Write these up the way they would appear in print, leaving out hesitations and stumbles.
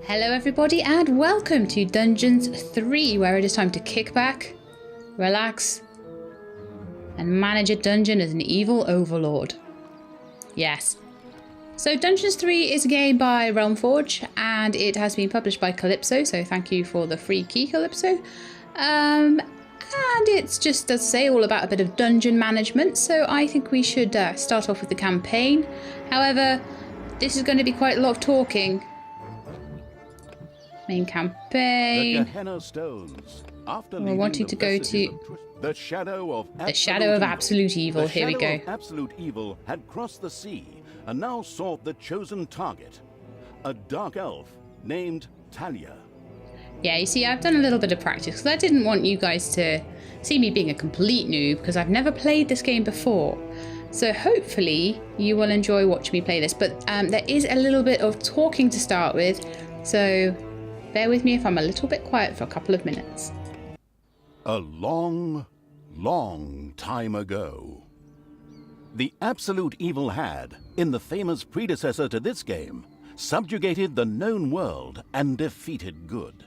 Hello everybody and welcome to Dungeons 3, where it is time to kick back, relax, and manage a dungeon as an evil overlord. Yes. So Dungeons 3 is a game by Realmforge and it has been published by Calypso, so thank you for the free key, Calypso. And it's just, as I say, all about a bit of dungeon management, so I think we should start off with the campaign. However, this is going to be quite a lot of talking. Main campaign. The Gehenna Stones. After We're wanting to go to the shadow of absolute evil. Here we go. Absolute evil had crossed the sea and now sought the chosen target, a dark elf named Talia. Yeah, you see, I've done a little bit of practice because I didn't want you guys to see me being a complete noob because I've never played this game before. So hopefully you will enjoy watching me play this. But there is a little bit of talking to start with, so bear with me if I'm a little bit quiet for a couple of minutes. A long, long time ago, the absolute evil had, in the famous predecessor to this game, subjugated the known world and defeated good.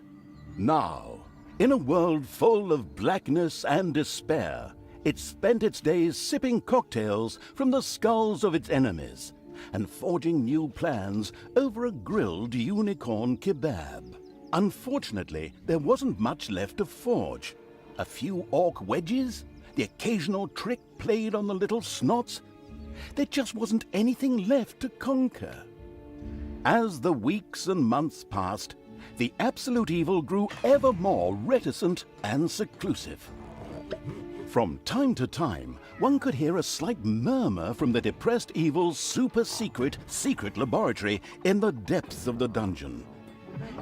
Now, in a world full of blackness and despair, it spent its days sipping cocktails from the skulls of its enemies and forging new plans over a grilled unicorn kebab. Unfortunately, there wasn't much left to forge. A few orc wedges, the occasional trick played on the little snots. There just wasn't anything left to conquer. As the weeks and months passed, the absolute evil grew ever more reticent and seclusive. From time to time, one could hear a slight murmur from the depressed evil's super-secret laboratory in the depths of the dungeon.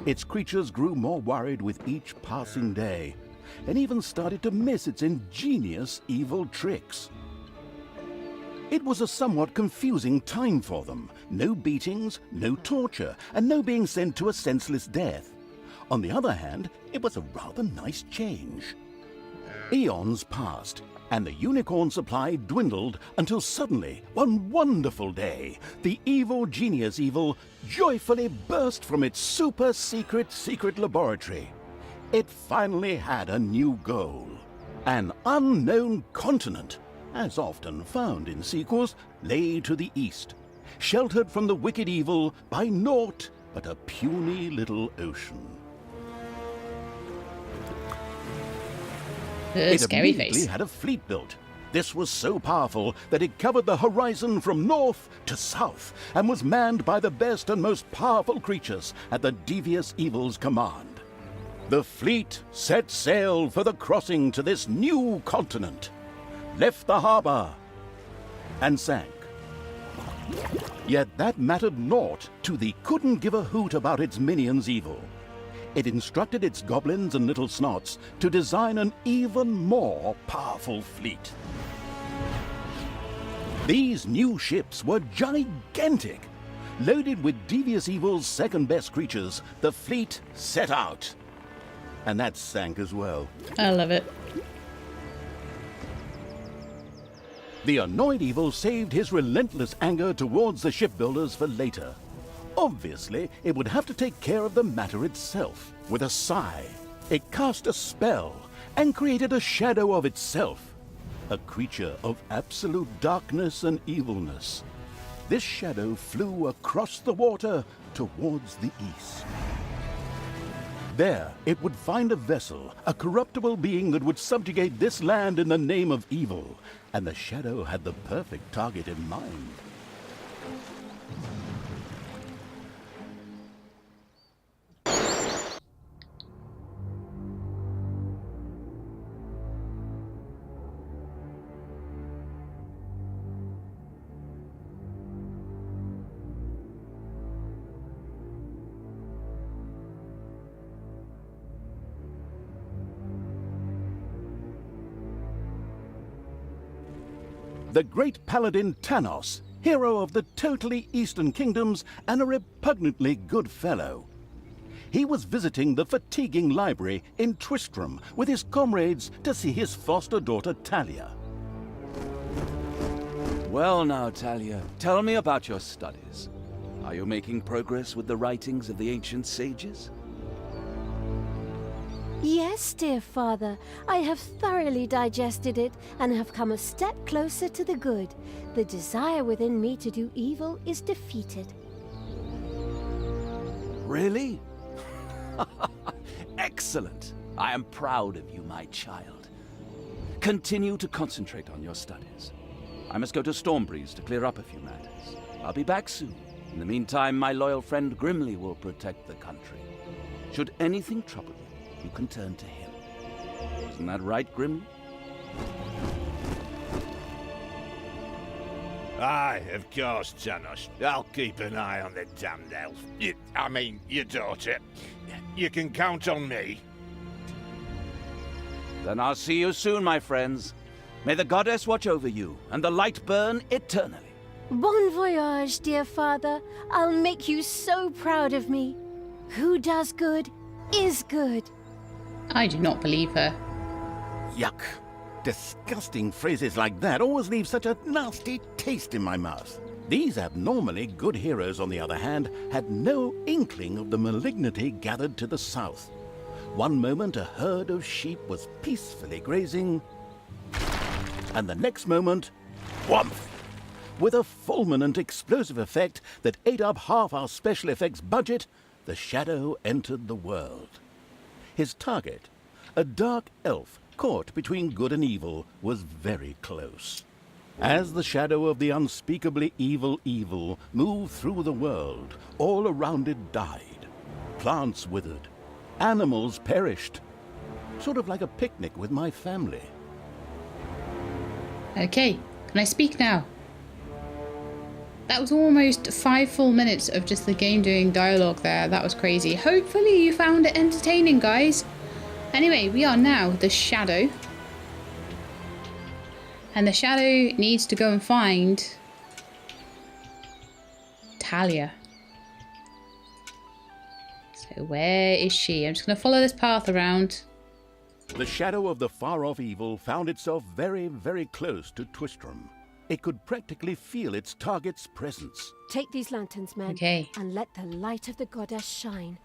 Its creatures grew more worried with each passing day, and even started to miss its ingenious evil tricks. It was a somewhat confusing time for them. No beatings, no torture, and no being sent to a senseless death. On the other hand, it was a rather nice change. Eons passed, and the unicorn supply dwindled until suddenly, one wonderful day, the evil genius evil joyfully burst from its super-secret laboratory. It finally had a new goal. An unknown continent, as often found in sequels, lay to the east, sheltered from the wicked evil by naught but a puny little ocean. It immediately had a fleet built. This was so powerful that it covered the horizon from north to south and was manned by the best and most powerful creatures at the devious evil's command. The fleet set sail for the crossing to this new continent, left the harbor, and sank. Yet that mattered naught to the couldn't give a hoot about its minions evil. It instructed its goblins and little snots to design an even more powerful fleet. These new ships were gigantic. Loaded with devious evil's second-best creatures, the fleet set out. And that sank as well. I love it. The annoyed evil saved his relentless anger towards the shipbuilders for later. Obviously, it would have to take care of the matter itself. With a sigh, it cast a spell and created a shadow of itself, a creature of absolute darkness and evilness. This shadow flew across the water towards the east. There, it would find a vessel, a corruptible being that would subjugate this land in the name of evil, and the shadow had the perfect target in mind. The great paladin Tanos, hero of the totally Eastern Kingdoms and a repugnantly good fellow. He was visiting the fatiguing library in Tristram with his comrades to see his foster daughter Talia. Well now, Talia, tell me about your studies. Are you making progress with the writings of the ancient sages? Yes, dear father. I have thoroughly digested it and have come a step closer to the good. The desire within me to do evil is defeated. Really? Excellent. I am proud of you, my child. Continue to concentrate on your studies. I must go to Stormbreeze to clear up a few matters. I'll be back soon. In the meantime, my loyal friend Grimly will protect the country. Should anything trouble you, you can turn to him. Isn't that right, Grimly? Aye, of course, Janos. I'll keep an eye on the damned elf. Your daughter. You can count on me. Then I'll see you soon, my friends. May the goddess watch over you, and the light burn eternally. Bon voyage, dear father. I'll make you so proud of me. Who does good is good. I do not believe her. Yuck. Disgusting phrases like that always leave such a nasty taste in my mouth. These abnormally good heroes, on the other hand, had no inkling of the malignity gathered to the south. One moment a herd of sheep was peacefully grazing, and the next moment, whomp! With a fulminant explosive effect that ate up half our special effects budget, the shadow entered the world. His target, a dark elf caught between good and evil, was very close. As the shadow of the unspeakably evil moved through the world, all around it died. Plants withered. Animals perished. Sort of like a picnic with my family. Okay, can I speak now? That was almost 5 full minutes of just the game doing dialogue there. That was crazy. Hopefully you found it entertaining, guys. Anyway, we are now the Shadow. And the Shadow needs to go and find Talia. So where is she? I'm just going to follow this path around. The shadow of the far-off evil found itself very, very close to Twistram. It could practically feel its target's presence. Take these lanterns, men, Okay. and let the light of the goddess shine.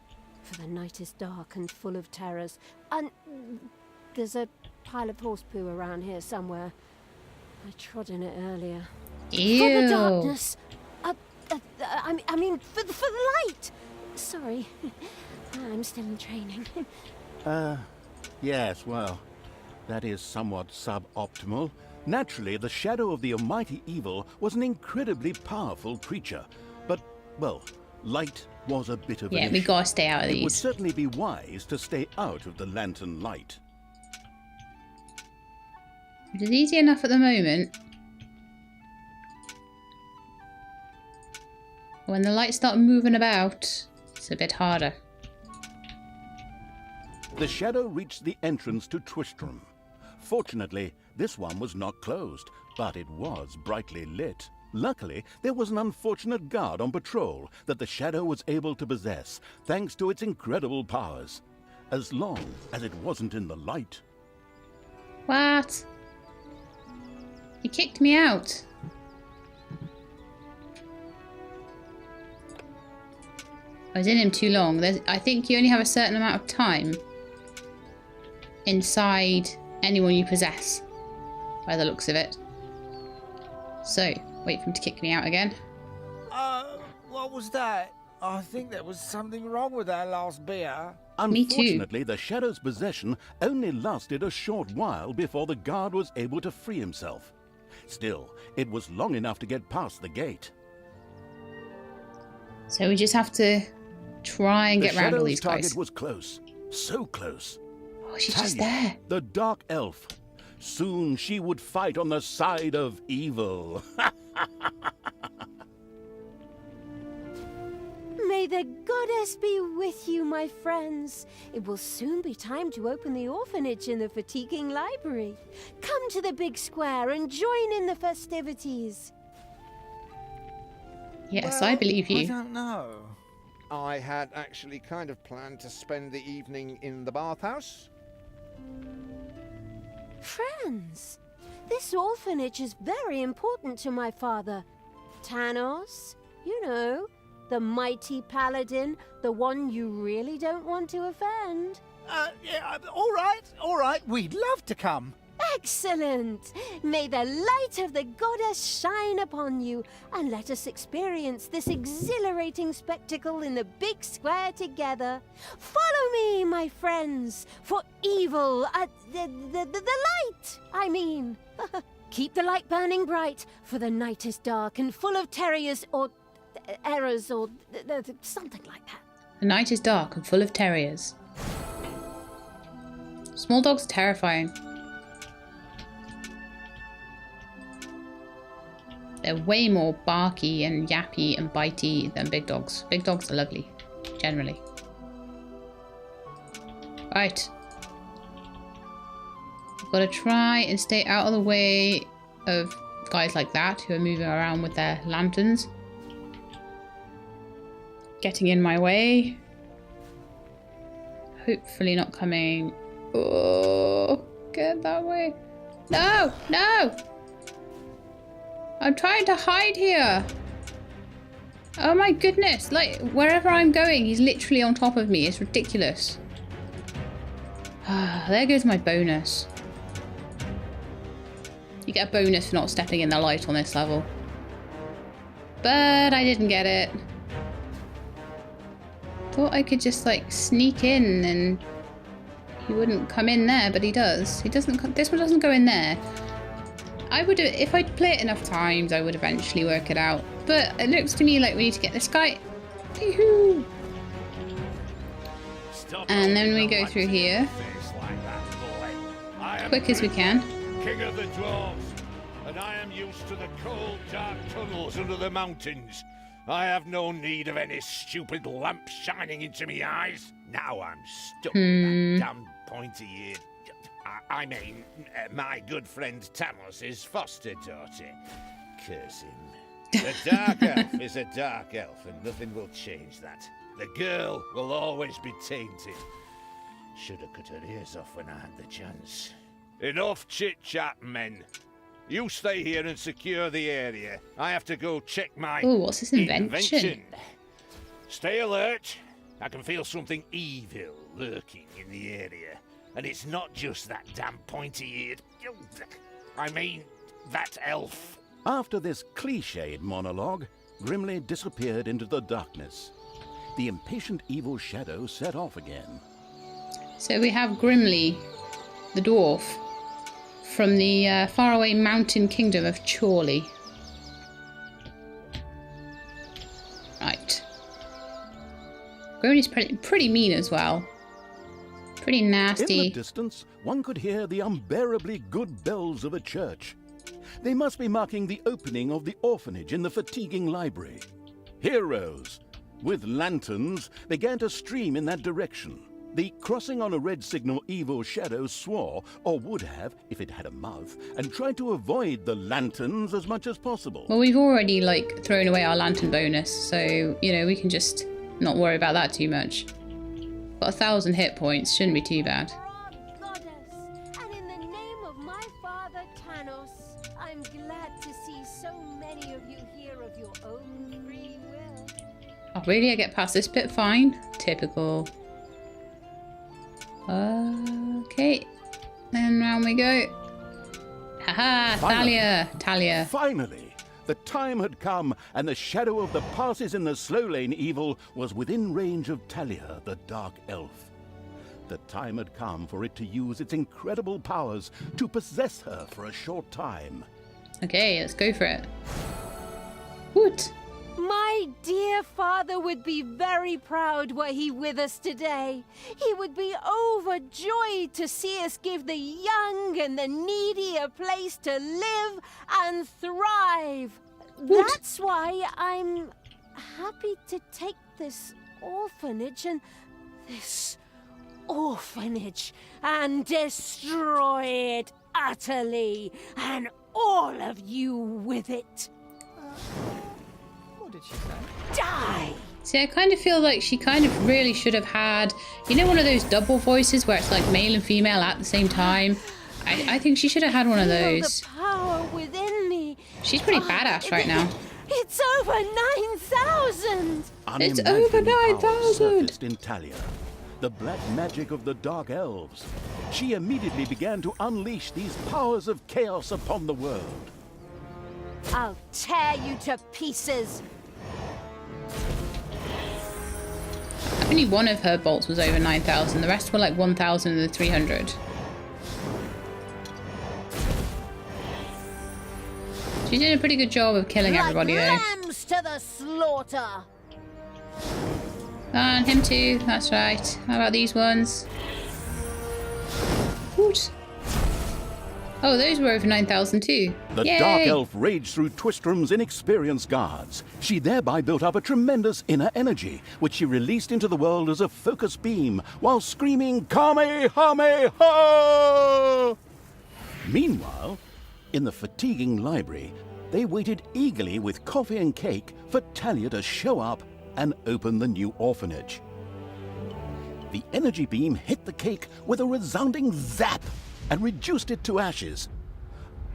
For the night is dark and full of terrors. And there's a pile of horse poo around here somewhere. I trod in it earlier. Ew. For the darkness. I mean, for the light. Sorry, I'm still in training. Yes, well, that is somewhat suboptimal. Naturally, the shadow of the almighty evil was an incredibly powerful creature. But, well, light was a bit of an Yeah, we issue. gotta stay out of It would these. certainly be wise to stay out of the lantern light. It is easy enough at the moment. When the lights start moving about, it's a bit harder. The shadow reached the entrance to Twistram. Fortunately, this one was not closed, but it was brightly lit. Luckily, there was an unfortunate guard on patrol that the shadow was able to possess, thanks to its incredible powers. As long as it wasn't in the light. What? He kicked me out. I was in him too long. I think you only have a certain amount of time inside anyone you possess, by the looks of it. So, wait for him to kick me out again. What was that? I think there was something wrong with our last beer. Me too. Unfortunately, the shadow's possession only lasted a short while before the guard was able to free himself. Still, it was long enough to get past the gate. So we just have to try and get around all these The shadow's guys. target was close. So close. Oh, she's just Talia, there. the dark elf. Soon she would fight on the side of evil. May the goddess be with you, my friends. It will soon be time to open the orphanage in the fatiguing library. Come to the big square and join in the festivities. Yes, Well, I believe I you. don't know. I had actually kind of planned to spend the evening in the bathhouse. Friends, this orphanage is very important to my father. Tanos, you know, The mighty paladin, the one you really don't want to offend. Yeah, all right. We'd love to come. Excellent! May the light of the goddess shine upon you, and let us experience this exhilarating spectacle in the big square together. Follow me, my friends, for evil, the light, I mean. Keep the light burning bright, for the night is dark and full of terriers, or errors, or something like that. The night is dark and full of terriers. Small dogs are terrifying. They're way more barky and yappy and bitey than big dogs. Big dogs are lovely, generally. Right. I've got to try and stay out of the way of guys like that who are moving around with their lanterns. Getting in my way. Hopefully not coming. Oh, get that way. No, no! I'm trying to hide here. Oh my goodness. Like, wherever I'm going, he's literally on top of me. It's ridiculous. Ah, there goes my bonus. You get a bonus for not stepping in the light on this level. But I didn't get it. Thought I could just, like, sneak in and he wouldn't come in there, but he does. He doesn't. This one doesn't go in there. I would, if I'd play it enough times, I would eventually work it out. But it looks to me like we need to get this guy. Yoo-hoo! And then we go through here. Quick as we can. King of the dwarves, and I am used to the cold, dark tunnels under the mountains. I have no need of any stupid lamp shining into me eyes. Now I'm stuck with that damn pointy-eared... I mean, my good friend Tanos' foster daughter. Curse him. The dark elf is a dark elf, and nothing will change that. The girl will always be tainted. Should have cut her ears off when I had the chance. Enough chit-chat, men. You stay here and secure the area. I have to go check my... Oh, what's this invention? Stay alert. I can feel something evil lurking in the area. And it's not just that damn pointy-eared... I mean, that elf. After this cliched monologue, Grimly disappeared into the darkness. The impatient evil shadow set off again. So we have Grimly, the dwarf, from the faraway mountain kingdom of Chorley. Right. Grimly's pretty mean as well. Pretty nasty. In the distance, one could hear the unbearably good bells of a church. They must be marking the opening of the orphanage in the fatiguing library. Heroes, with lanterns, began to stream in that direction. The crossing on a red signal evil shadow swore, or would have if it had a mouth, and tried to avoid the lanterns as much as possible. Well, we've already, like, thrown away our lantern bonus, so, you know, we can just not worry about that too much. Got 1,000 hit points, shouldn't be too bad. Goddess, and in the name of my father Tanos, I'm glad to see so many of you here of your own free will. Oh, really? I get past this bit fine? Typical. Okay. Then round we go. Haha, Talia. Finally! The time had come, and the shadow of the passes in the slow lane evil was within range of Talia, the dark elf. The time had come for it to use its incredible powers to possess her for a short time. Okay, let's go for it. Woot! My dear father would be very proud were he with us today. He would be overjoyed to see us give the young and the needy a place to live and thrive. What? That's why I'm happy to take this orphanage and destroy it utterly, and all of you with it. What did she say? Die! See, I kind of feel like she kind of really should have had, you know, one of those double voices where it's like male and female at the same time. I think she should have had one of Feel those. the power within me. She's pretty badass right now. It's over 9,000! It's Unimaginable over power 9,000. surfaced in Talia, the black magic of the Dark Elves. She immediately began to unleash these powers of chaos upon the world. I'll tear you to pieces! Only one of her bolts was over 9,000. The rest were like 1,300. She's doing a pretty good job of killing everybody though. Lambs to the slaughter! And him too, that's right. How about these ones? What? Oh, those were over 9,000 too. The Yay! Dark Elf raged through Twistrom's inexperienced guards. She thereby built up a tremendous inner energy, which she released into the world as a focus beam, while screaming, Kamehameha! Meanwhile, in the fatiguing library, they waited eagerly with coffee and cake for Talia to show up and open the new orphanage. The energy beam hit the cake with a resounding zap and reduced it to ashes.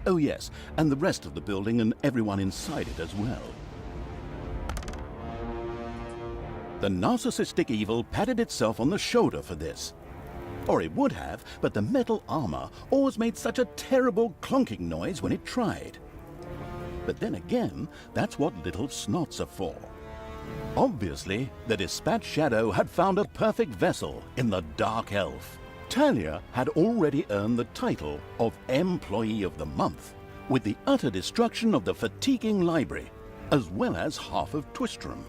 Oh yes, and the rest of the building and everyone inside it as well. The narcissistic evil patted itself on the shoulder for this. Or it would have, but the metal armor always made such a terrible clunking noise when it tried. But then again, that's what little snots are for. Obviously, the Dispatch Shadow had found a perfect vessel in the Dark Elf. Talia had already earned the title of Employee of the Month, with the utter destruction of the fatiguing library, as well as half of Twistrom.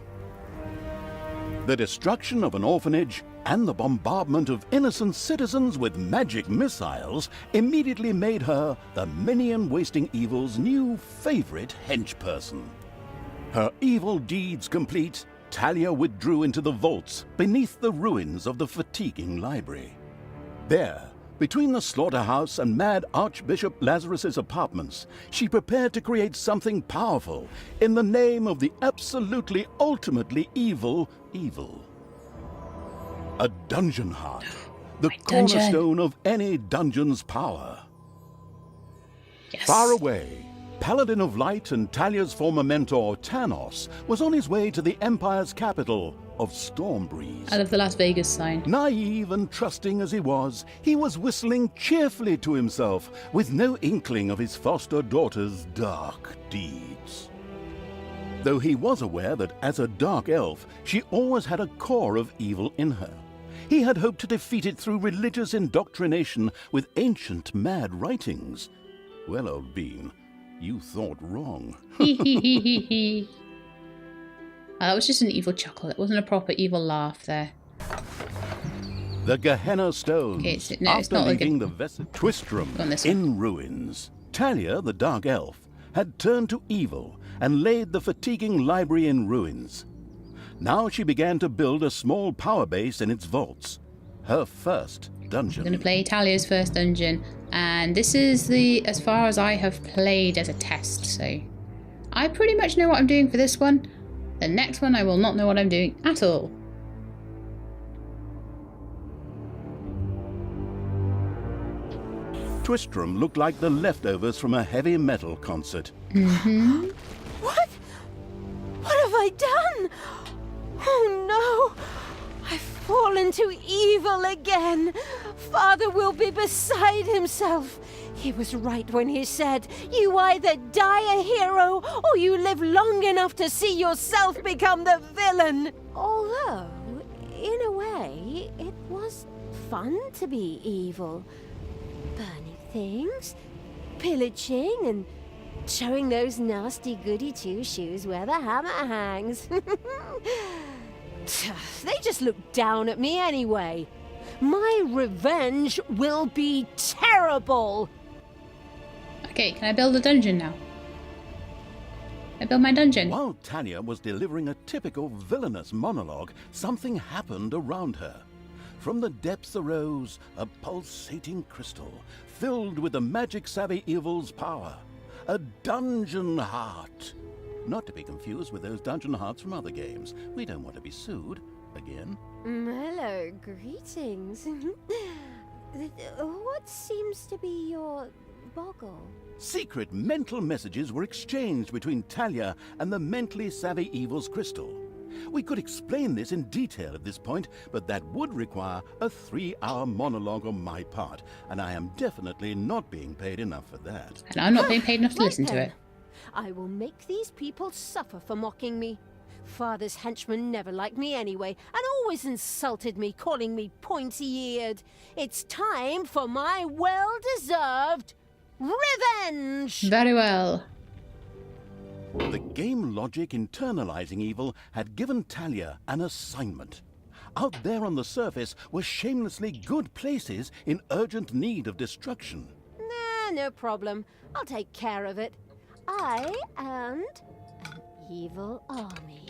The destruction of an orphanage and the bombardment of innocent citizens with magic missiles immediately made her the minion-wasting evil's new favorite henchperson. Her evil deeds complete, Talia withdrew into the vaults beneath the ruins of the fatiguing library. There, between the slaughterhouse and Mad Archbishop Lazarus's apartments, she prepared to create something powerful in the name of the absolutely ultimately evil. A dungeon heart, the My dungeon. cornerstone of any dungeon's power. Yes. Far away, Paladin of Light and Talia's former mentor, Tanos, was on his way to the Empire's capital of Stormbreeze. I love the Las Vegas sign. Naive and trusting as he was whistling cheerfully to himself, with no inkling of his foster daughter's dark deeds. Though he was aware that as a dark elf, she always had a core of evil in her. He had hoped to defeat it through religious indoctrination with ancient mad writings. Well, old bean, you thought wrong. That was just an evil chuckle. It wasn't a proper evil laugh there. The Gehenna Stones, Okay, so- no, it's after not like leaving a- the vessel Twistrom On this one. in ruins. Talia, the Dark Elf, had turned to evil and laid the fatiguing library in ruins. Now she began to build a small power base in its vaults. Her first dungeon. I'm going to play Talia's first dungeon, and this is as far as I have played as a test, so I pretty much know what I'm doing for this one. The next one I will not know what I'm doing at all. Twistrom looked like the leftovers from a heavy metal concert. What? What have I done? Oh no! I've fallen to evil again. Father will be beside himself. He was right when he said, you either die a hero or you live long enough to see yourself become the villain. Although, in a way, it was fun to be evil. Burning things, pillaging, and showing those nasty goody two-shoes where the hammer hangs. They just look down at me anyway. My revenge will be terrible. Okay, can I build a dungeon now? Can I build my dungeon? While Talia was delivering a typical villainous monologue, something happened around her. From the depths arose a pulsating crystal, filled with the magic-savvy evil's power. A dungeon heart. Not to be confused with those dungeon hearts from other games. We don't want to be sued again. Hello, greetings. What seems to be your boggle. Secret mental messages were exchanged between Talia and the mentally savvy evil's crystal. We could explain this in detail at this point, but that would require a 3-hour monologue on my part, and I am definitely not being paid enough for that. And I'm not being paid enough to listen to it. I will make these people suffer for mocking me. Father's henchmen never liked me anyway, and always insulted me, calling me pointy-eared. It's time for my well-deserved revenge! Very well. The game logic internalizing evil had given Talia an assignment. Out there on the surface were shamelessly good places in urgent need of destruction. Nah, no problem. I'll take care of it. I and an evil army.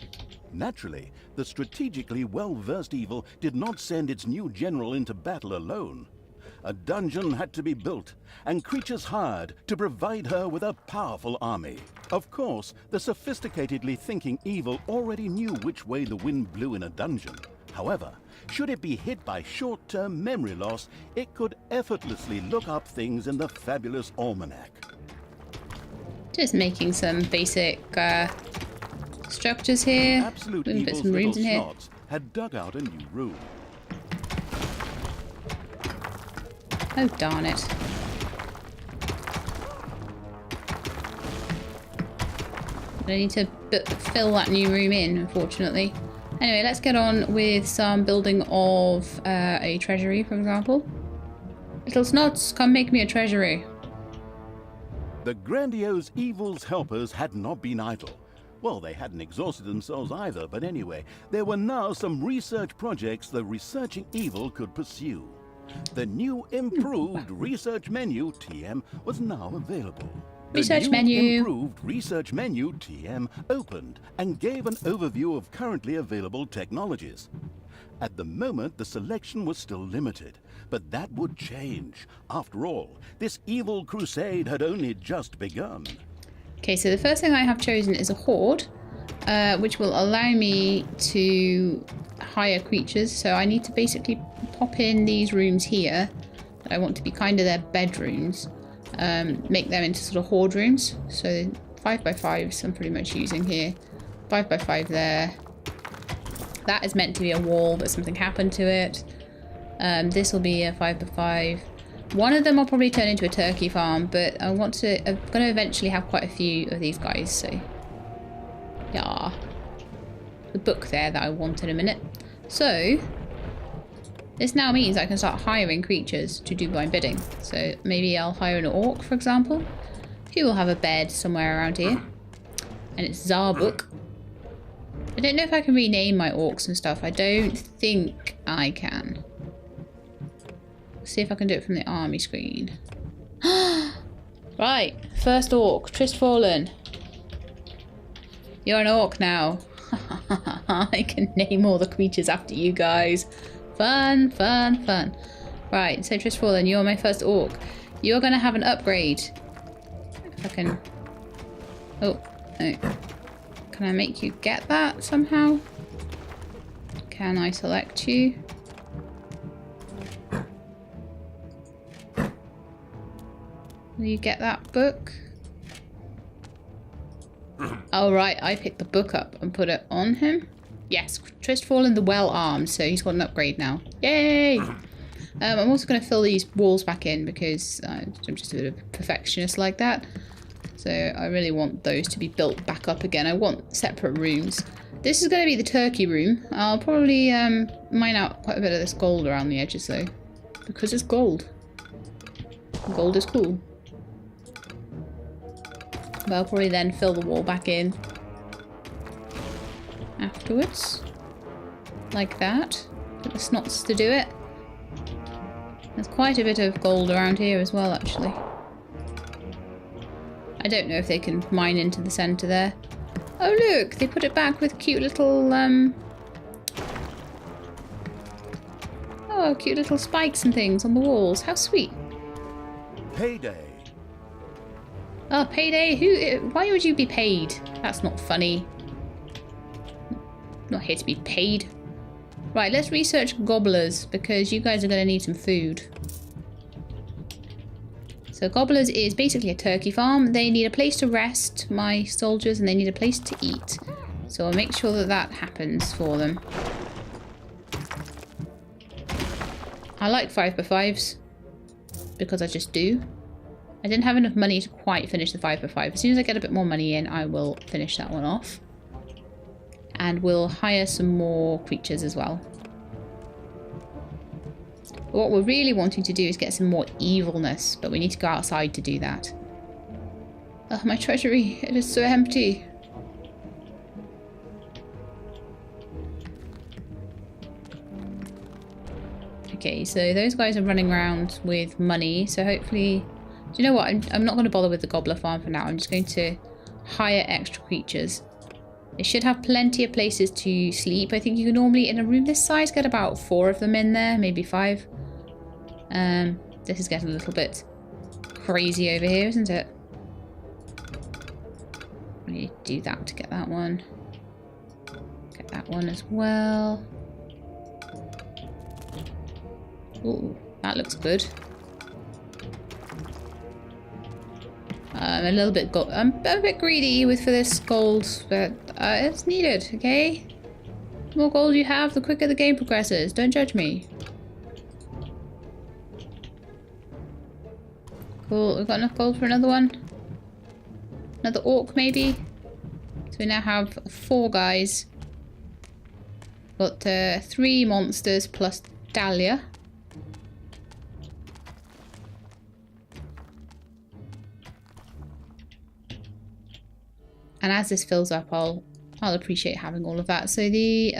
Naturally, the strategically well-versed evil did not send its new general into battle alone. A dungeon had to be built, and creatures hired to provide her with a powerful army. Of course, the sophisticatedly thinking evil already knew which way the wind blew in a dungeon. However, should it be hit by short-term memory loss, it could effortlessly look up things in the fabulous almanac. Just making some basic structures here. Absolute We can put Evil's some rooms little in here. snots had dug out a new room. Oh, darn it. I need to fill that new room in, unfortunately. Anyway, let's get on with some building of a treasury, for example. Little snots, come make me a treasury. The grandiose evil's helpers had not been idle. Well, they hadn't exhausted themselves either, but anyway, there were now some research projects the researching evil could pursue. The new improved research menu, TM, was now available. The Research new menu. improved research menu, TM, opened and gave an overview of currently available technologies. At the moment, the selection was still limited, but that would change. After all, this evil crusade had only just begun. Okay, so the first thing I have chosen is a horde, which will allow me to hire creatures. So I need to basically pop in these rooms here that I want to be kind of their bedrooms, make them into sort of horde rooms. So 5x5s I'm pretty much using here, 5x5 there. That is meant to be a wall, but something happened to it. This will be a 5x5. One of them I'll probably turn into a turkey farm, but I'm going to eventually have quite a few of these guys, so yeah. The book there that I want in a minute. So this now means I can start hiring creatures to do my bidding. So maybe I'll hire an orc, for example, who will have a bed somewhere around here, and it's Zarbuk. I don't know if I can rename my orcs and stuff. I don't think I can. See if I can do it from the army screen. Right, first orc, Tristfallen. You're an orc now. I can name all the creatures after you guys. Fun, fun, fun. Right, so Tristfallen, you're my first orc. You're gonna have an upgrade. If I can... Oh, no. Can I make you get that somehow? Can I select you? Will you get that book? Oh right, I picked the book up and put it on him. Yes, Tristfallen the well-armed, so he's got an upgrade now. Yay! I'm also going to fill these walls back in because I'm just a bit of a perfectionist like that. So I really want those to be built back up again. I want separate rooms. This is going to be the turkey room. I'll probably mine out quite a bit of this gold around the edges though, because it's gold. Gold is cool. But I'll probably then fill the wall back in afterwards. Like that. Get the snots to do it. There's quite a bit of gold around here as well, actually. I don't know if they can mine into the centre there. Oh look, they put it back with cute little oh, cute little spikes and things on the walls. How sweet. Payday. Oh, payday? Who? Why would you be paid? That's not funny. Not here to be paid. Right, let's research gobblers because you guys are going to need some food. So Gobblers is basically a turkey farm. They need a place to rest, my soldiers, and they need a place to eat. So I'll make sure that that happens for them. I like 5x5s because I just do. I didn't have enough money to quite finish the 5x5. As soon as I get a bit more money in, I will finish that one off. And we'll hire some more creatures as well. What we're really wanting to do is get some more evilness, but we need to go outside to do that. Oh, my treasury, it is so empty. Okay, so those guys are running around with money, so hopefully... Do you know what? I'm not going to bother with the gobbler farm for now. I'm just going to hire extra creatures. They should have plenty of places to sleep. I think you can normally, in a room this size, get about 4 of them in there, maybe 5. This is getting a little bit crazy over here, isn't it? I need to do that to get that one. Get that one as well. Ooh, that looks good. I'm a little bit I'm a bit greedy for this gold, but it's needed, okay? The more gold you have, the quicker the game progresses. Don't judge me. Cool, we've got enough gold for another one. Another orc, maybe? So we now have 4 guys. Got 3 monsters plus Dahlia. And as this fills up, I'll appreciate having all of that. So the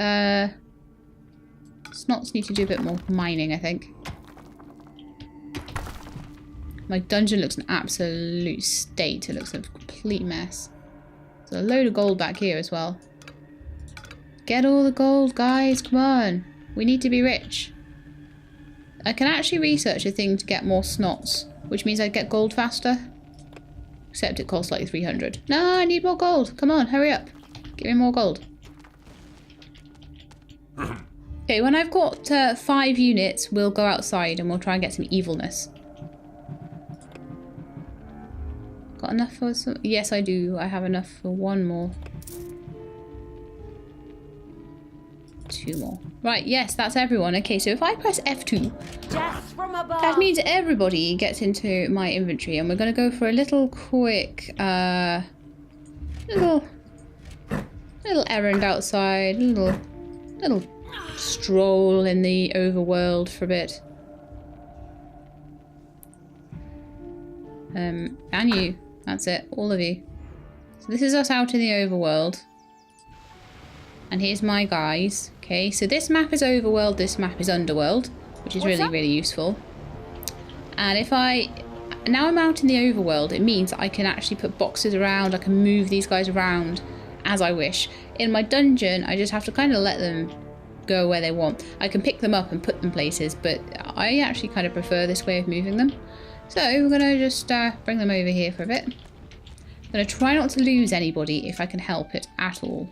snots need to do a bit more mining, I think. My dungeon looks an absolute state. It looks a complete mess. There's a load of gold back here as well. Get all the gold, guys. Come on. We need to be rich. I can actually research a thing to get more snots, which means I get gold faster. Except it costs like 300. No, I need more gold. Come on, hurry up. Give me more gold. Okay, when I've got 5 units, we'll go outside and we'll try and get some evilness. Got enough for some? Yes, I do. I have enough for 1 more. 2 more. Right, yes, that's everyone. Okay, so if I press F2, Death from above. that means everybody gets into my inventory, and we're going to go for a little quick, little errand outside, little stroll in the overworld for a bit. And you. That's it, all of you. So this is us out in the overworld. And here's my guys. Okay, so this map is overworld, this map is underworld, which is really useful. And if now I'm out in the overworld, it means I can actually put boxes around, I can move these guys around as I wish. In my dungeon, I just have to kind of let them go where they want. I can pick them up and put them places, but I actually kind of prefer this way of moving them. So we're going to just bring them over here for a bit. I'm going to try not to lose anybody if I can help it at all.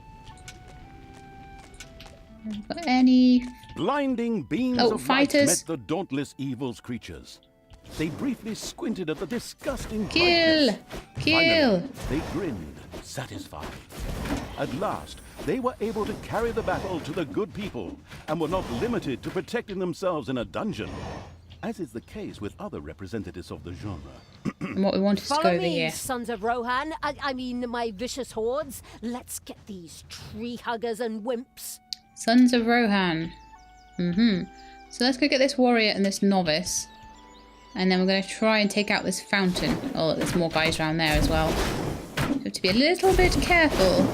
Got any... Blinding beams of fighters. light met the dauntless evil's creatures. They briefly squinted at the disgusting Kill! brightness. Kill! Finally, they grinned, satisfied. At last, they were able to carry the battle to the good people and were not limited to protecting themselves in a dungeon, as is the case with other representatives of the genre. And what we want is to go Follow over me, here. sons of Rohan. I mean, my vicious hordes. Let's get these tree huggers and wimps. Sons of Rohan. So let's go get this warrior and this novice. And then we're going to try and take out this fountain. Oh, look, there's more guys around there as well. We have to be a little bit careful.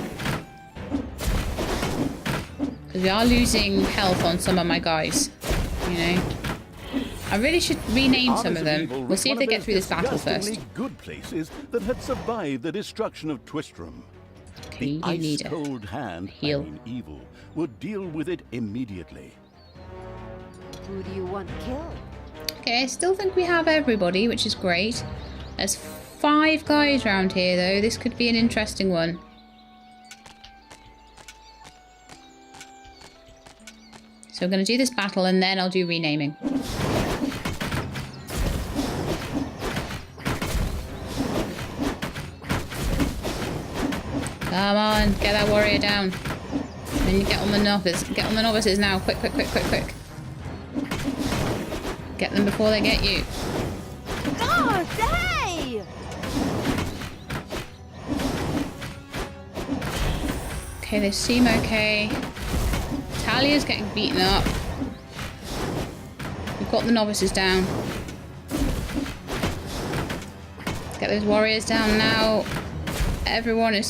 Because we are losing health on some of my guys. You know. I really should rename some of them. We'll see if they get through this battle first. Good places that had survived the destruction of Twistram. Okay, The you need a ice-cold hand, heal. I mean evil, would deal with it immediately. Who do you want killed? Okay, I still think we have everybody, which is great. There's 5 guys around here, though. This could be an interesting one. So I'm going to do this battle, and then I'll do renaming. Come on, get that warrior down. Then you get on the novices. Get on the novices now. Quick, quick, quick, quick, quick. Get them before they get you. Oh, hey! Okay, they seem okay. Talia's getting beaten up. We've got the novices down. Let's get those warriors down now. Everyone is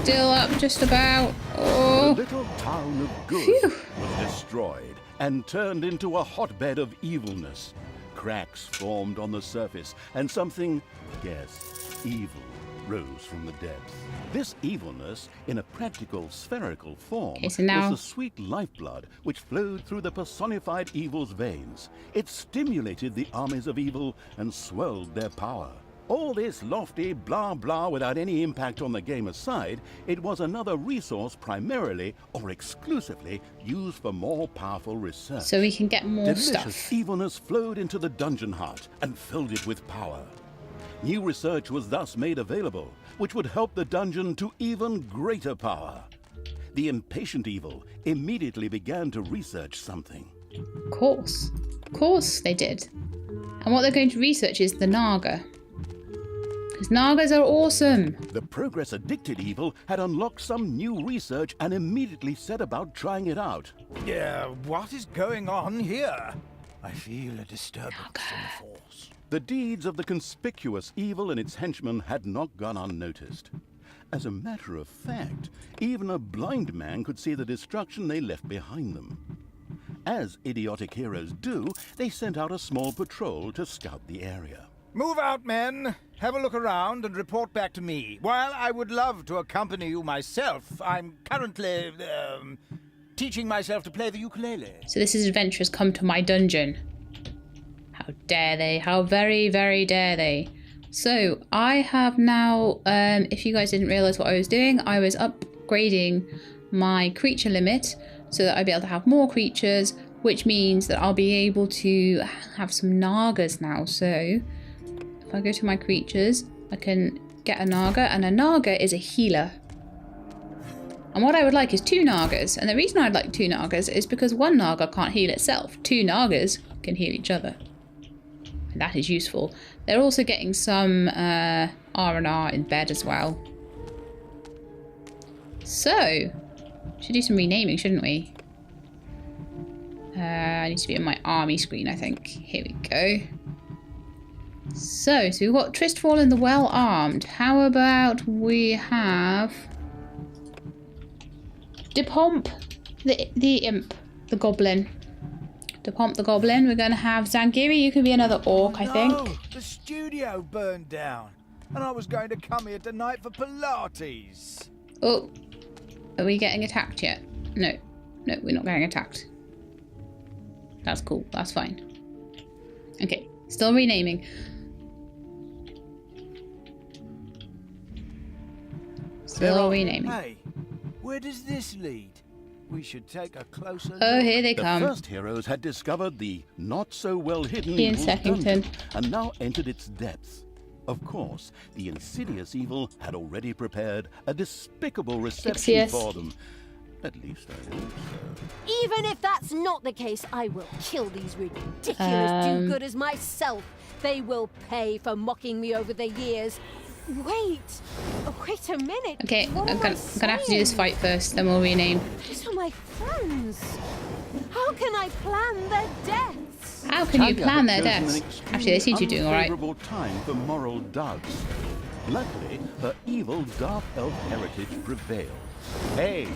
still up just about. Oh. The little town of Good Phew. was destroyed and turned into a hotbed of evilness. Cracks formed on the surface, and something, yes, evil, rose from the depths. This evilness, in a practical spherical form, Okay, so now- was the sweet lifeblood which flowed through the personified evil's veins. It stimulated the armies of evil and swelled their power. All this lofty blah blah without any impact on the game aside, it was another resource primarily or exclusively used for more powerful research. So we can get more Delicious stuff. evilness flowed into the dungeon heart and filled it with power. New research was thus made available, which would help the dungeon to even greater power. The impatient evil immediately began to research something. Of course they did. And what they're going to research is the Naga. Because Nagas are awesome. The progress-addicted evil had unlocked some new research and immediately set about trying it out. Yeah, what is going on here? I feel a disturbance in the force. The deeds of the conspicuous evil and its henchmen had not gone unnoticed. As a matter of fact, even a blind man could see the destruction they left behind them. As idiotic heroes do, they sent out a small patrol to scout the area. Move out, men. Have a look around and report back to me. While I would love to accompany you myself, I'm currently, teaching myself to play the ukulele. So this is adventurers come to my dungeon. How dare they? How very, very dare they? So I have now, if you guys didn't realise what I was doing, I was upgrading my creature limit so that I'd be able to have more creatures, which means that I'll be able to have some Nagas now. So if I go to my creatures, I can get a Naga, and a Naga is a healer. And what I would like is 2 Nagas, and the reason I'd like 2 Nagas is because 1 Naga can't heal itself. 2 Nagas can heal each other. And that is useful. They're also getting some R&R in bed as well. So, should do some renaming, shouldn't we? I need to be on my army screen, I think. Here we go. So we've got Tristfall and the Well-Armed. How about we have Depomp, the imp, the goblin. Depomp the goblin. We're going to have Zangiri. You can be another orc, I think. The studio burned down, and I was going to come here tonight for Pilates. Oh, are we getting attacked yet? No, we're not getting attacked. That's cool. That's fine. Okay, still renaming. Still renaming. Hey, where does this lead? We should take a closer look. Oh, here they The come. first heroes had discovered the not-so-well-hidden Ian evil's Seckington. dungeon and now entered its depths. Of course, the insidious evil had already prepared a despicable reception Ixious. for them. At least I hope so. Even if that's not the case, I will kill these ridiculous do-gooders myself. They will pay for mocking me over the years. Wait a minute. Okay, What I'm am gonna I have to do this saying? fight first, then we'll rename. These are my friends. How can I plan their deaths? How can you Talia plan had their chosen an deaths? extremely Actually, they seem to be doing alright. unfavourable time for moral doubts. Luckily, her evil dark elf heritage prevailed. Hey,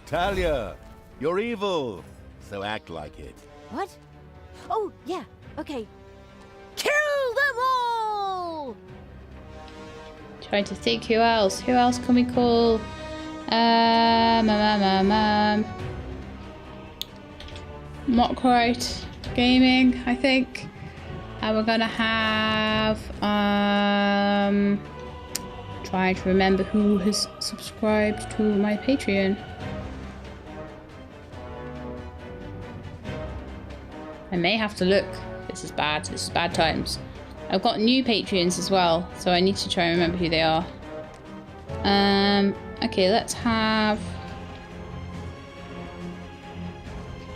Talia, you're evil, so act like it. What? Oh, yeah. Okay. Kill them all! Trying to think who else. Who else can we call? Mockrite Gaming, I think. And we're gonna have trying to remember who has subscribed to my Patreon. I may have to look. This is bad. This is bad times. I've got new Patreons as well, so I need to try and remember who they are. Okay, let's have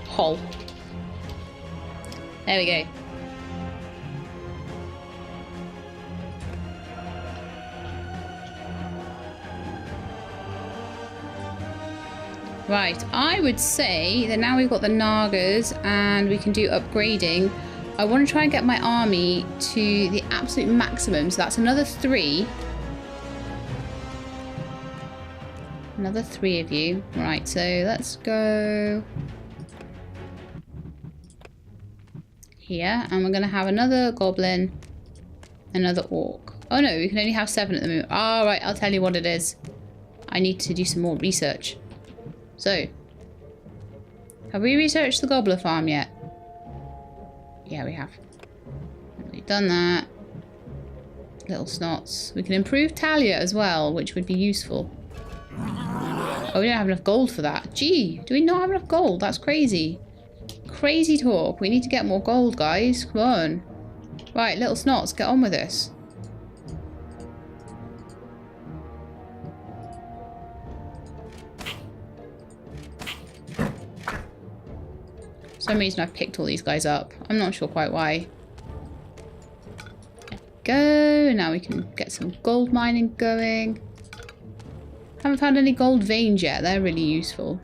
Hol. There we go. Right, I would say that now we've got the Nagas and we can do upgrading, I want to try and get my army to the absolute maximum. So that's another 3. Another 3 of you. Right, so let's go here. And we're going to have another goblin, another orc. Oh no, we can only have 7 at the moment. All right, I'll tell you what it is. I need to do some more research. So, have we researched the gobbler farm yet? Yeah, we have. We've done that. Little snots. We can improve Talia as well, which would be useful. Oh, we don't have enough gold for that. Gee, do we not have enough gold? That's crazy. Crazy talk. We need to get more gold, guys. Come on. Right, little snots, get on with this. For some reason I've picked all these guys up. I'm not sure quite why. There we go. Now we can get some gold mining going. Haven't found any gold veins yet. They're really useful.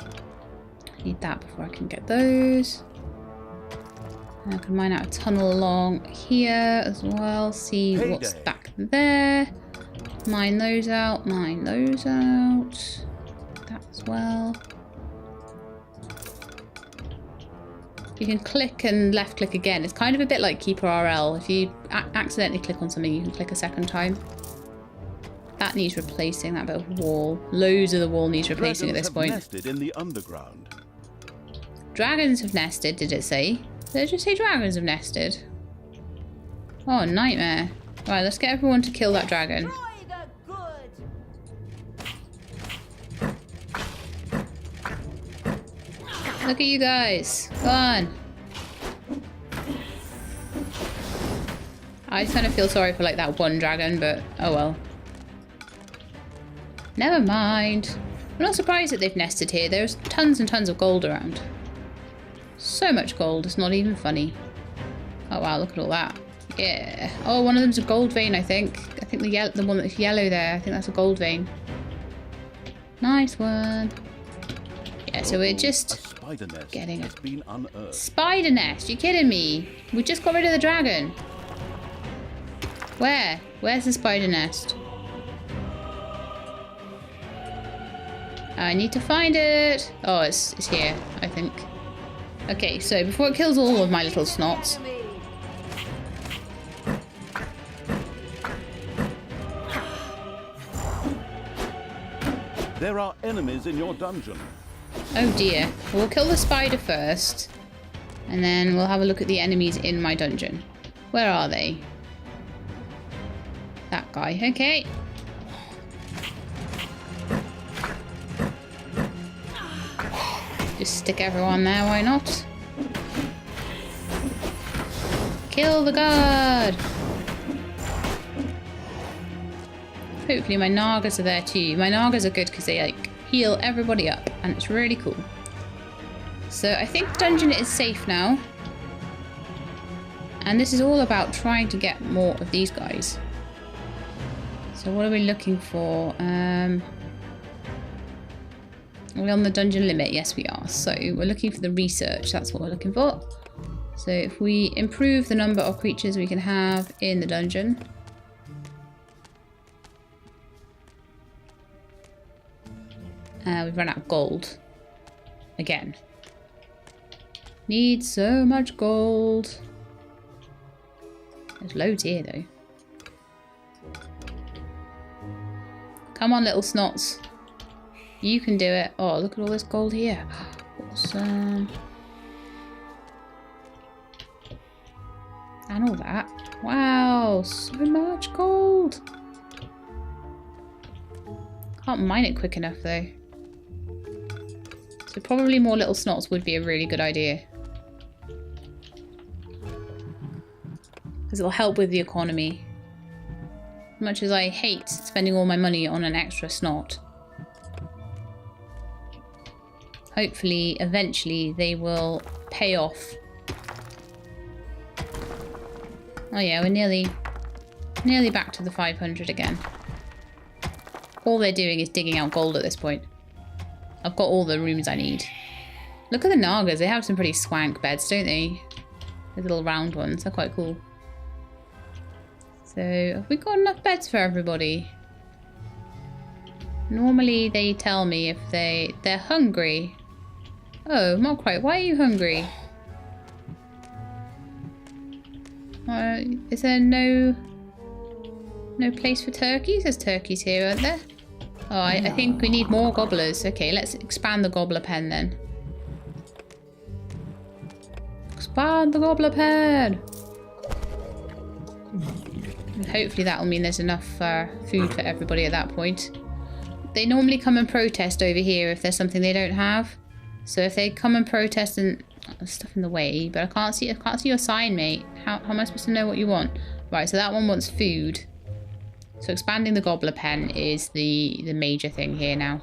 I need that before I can get those. And I can mine out a tunnel along here as well. See what's back there. Mine those out. Mine those out. That as well. You can click and left click again. It's kind of a bit like Keeper RL. If you accidentally click on something, you can click a second time. That needs replacing, that bit of wall. Loads of the wall needs replacing at this point. Nested in the underground. Dragons have nested, did it say? Did it just say dragons have nested? Oh, nightmare. Right, let's get everyone to kill that dragon. Look at you guys. Go on. I just kind of feel sorry for like that one dragon, but oh well. Never mind. I'm not surprised that they've nested here. There's tons and tons of gold around. So much gold, it's not even funny. Oh wow, look at all that. Yeah. Oh, one of them's a gold vein, I think. I think the one that's yellow there, I think that's a gold vein. Nice one. Yeah, so we're just getting a spider nest. You kidding me? We just got rid of the dragon. Where? Where's the spider nest? I need to find it. Oh, it's here, I think. Okay, so before it kills all of my little snots. There are enemies in your dungeon. Oh dear. We'll kill the spider first. And then we'll have a look at the enemies in my dungeon. Where are they? That guy. Okay. Just stick everyone there, why not? Kill the guard! Hopefully my Nagas are there too. My Nagas are good because they like heal everybody up and it's really cool. So I think the dungeon is safe now. And this is all about trying to get more of these guys. So what are we looking for? Are we on the dungeon limit? Yes, we are. So we're looking for the research. That's what we're looking for. So if we improve the number of creatures we can have in the dungeon. We've run out of gold. Again. Need so much gold. There's loads here though. Come on, little snots. You can do it. Oh, look at all this gold here. Awesome. And all that. Wow, so much gold. Can't mine it quick enough though. So probably more little snots would be a really good idea. Because it'll help with the economy. much as I hate spending all my money on an extra snot. Hopefully, eventually, they will pay off. Oh yeah, we're nearly back to the 500 again. All they're doing is digging out gold at this point. I've got all the rooms I need. Look at the Nagas. They have some pretty swank beds, don't they? The little round ones. They're quite cool. So, have we got enough beds for everybody? Normally they tell me if they're hungry. Oh, not quite. Why are you hungry? Is there no place for turkeys? There's turkeys here, aren't there? Oh, I think we need more gobblers. Okay, let's expand the gobbler pen then. Expand the gobbler pen! And hopefully that'll mean there's enough food for everybody at that point. They normally come and protest over here if there's something they don't have. So if they come and protest and stuff in the way, but I can't see your sign, mate. How am I supposed to know what you want? Right, so that one wants food. So expanding the gobbler pen is the major thing here now.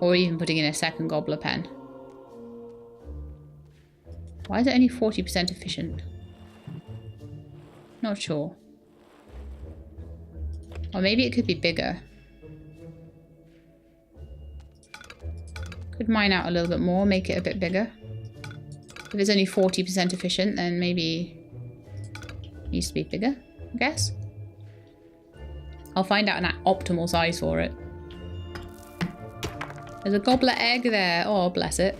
Or even putting in a second gobbler pen. Why is it only 40% efficient? Not sure. Or maybe it could be bigger. Could mine out a little bit more, make it a bit bigger. If it's only 40% efficient, then maybe it needs to be bigger, I guess. I'll find out an optimal size for it. There's a gobbler egg there. Oh, bless it.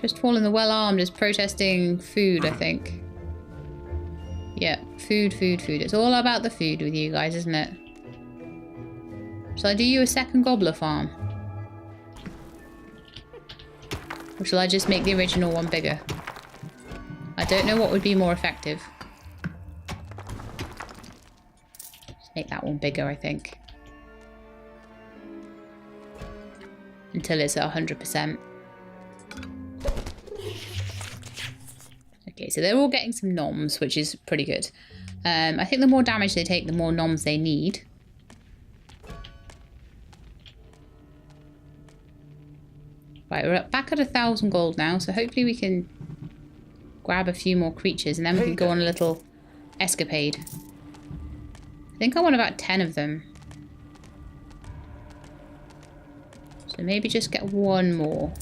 Fistful in the Well-Armed is protesting food, I think. Yeah, food. It's all about the food with you guys, isn't it? Shall I do you a second gobbler farm? Or shall I just make the original one bigger? I don't know what would be more effective. Just make that one bigger, I think. Until it's at 100%. Okay, so they're all getting some noms, which is pretty good. I think the more damage they take, the more noms they need. Right, we're back at 1,000 gold now, so hopefully we can grab a few more creatures and then we can go on a little escapade. I think I want about 10 of them. So maybe just get one more.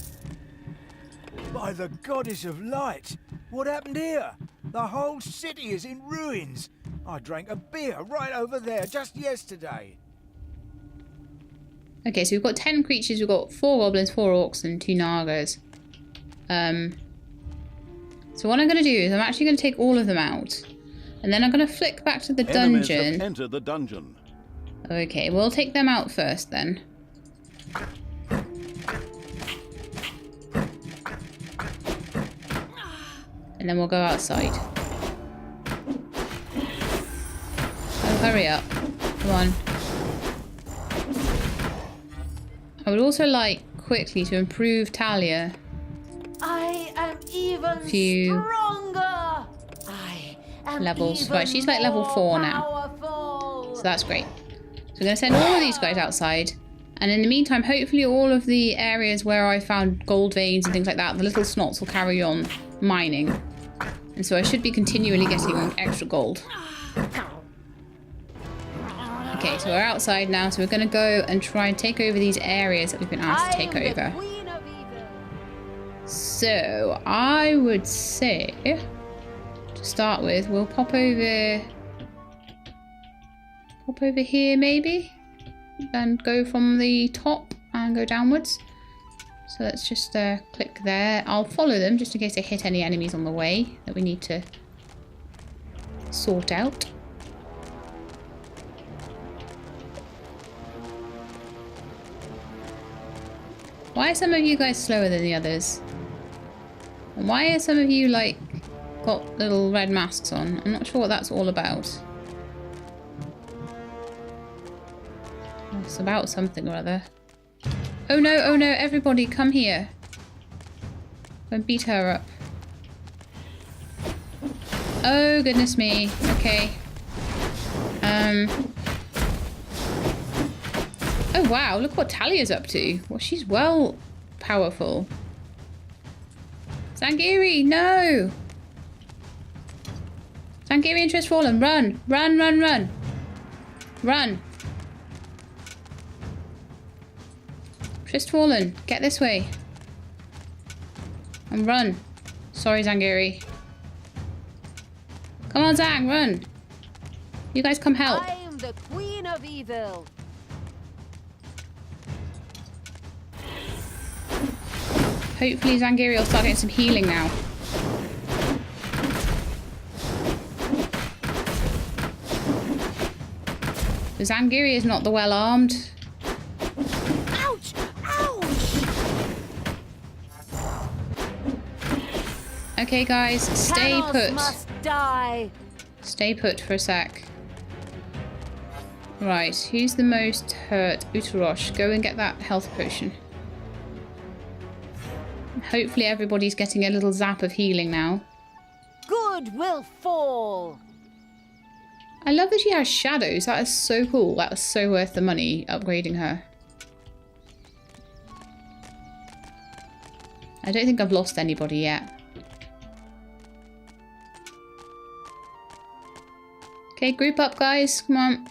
By the goddess of light! What happened here? The whole city is in ruins. I drank a beer right over there just yesterday. Okay, so we've got 10 creatures. We've got 4 goblins, 4 orcs, and 2 nagas. So what I'm going to do is I'm actually going to take all of them out. And then I'm going to flick back to the dungeon. Enemies have entered the dungeon. Okay, we'll take them out first then. And then we'll go outside. Oh, hurry up. Come on. I would also like quickly to improve Talia. I am even stronger. I am Levels. even Right, she's like level 4 now. powerful. So that's great. So we're going to send all of these guys outside. And in the meantime, hopefully all of the areas where I found gold veins and things like that, the little snots will carry on mining. And so I should be continually getting extra gold. Okay, so we're outside now, so we're going to go and try and take over these areas that we've been asked to take over. So, I would say, to start with, we'll pop over here maybe, and go from the top and go downwards. So let's just click there. I'll follow them just in case they hit any enemies on the way that we need to sort out. Why are some of you guys slower than the others? And why are some of you, like, got little red masks on? I'm not sure what that's all about. It's about something or other. Oh no, everybody come here. Go and beat her up. Oh, goodness me. Okay. Oh, wow. Look what Talia's up to. Well, she's well powerful. Zangiri, no! Zangiri and Tristfallen, run! Run, run, run! Run! Tristfallen, get this way. And run. Sorry, Zangiri. Come on, Zang, run! You guys come help. I am the Queen of Evil. Hopefully Zangiri will start getting some healing now. The Zangiri is not the well-armed. Ouch! Ouch! Okay, guys, stay Tanos put. must die. Stay put for a sec. Right, who's the most hurt? Utarosh, go and get that health potion. Hopefully everybody's getting a little zap of healing now. Good will fall. I love that she has shadows. That is so cool. That was so worth the money upgrading her. I don't think I've lost anybody yet. Okay, group up, guys. Come on.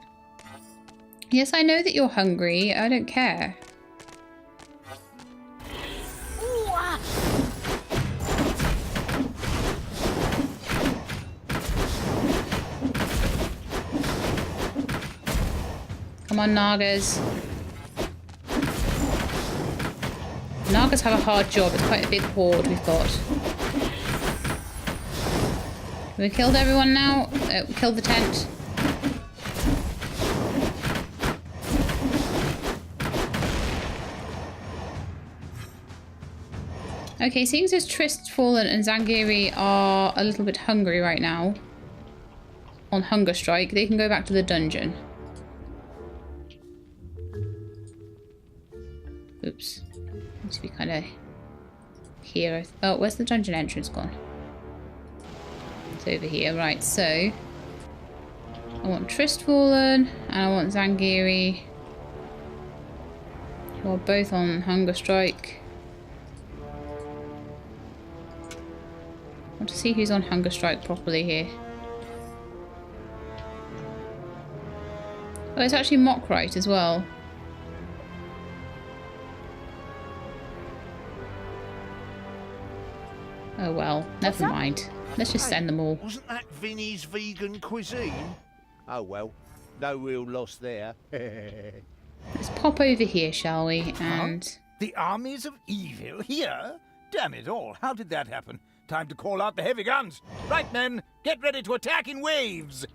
Yes, I know that you're hungry. I don't care. Ooh, ah. Come on, Nagas. Nagas have a hard job. It's quite a big horde we've got. We killed everyone now. We killed the tent. Okay, seeing as Tristfallen and Zangiri are a little bit hungry right now, on hunger strike, they can go back to the dungeon. Oops. Need to be kind of here. Oh, where's the dungeon entrance gone? It's over here. Right, so I want Tristfallen and I want Zangiri, who are both on hunger strike. I want to see who's on hunger strike properly here. Oh, it's actually Mockrite as well. Oh well, never mind. Let's just send them all. Wasn't that Vinny's vegan cuisine? Oh well, no real loss there. Let's pop over here, shall we? And The armies of evil here? Damn it all, how did that happen? Time to call out the heavy guns. Right, men, get ready to attack in waves.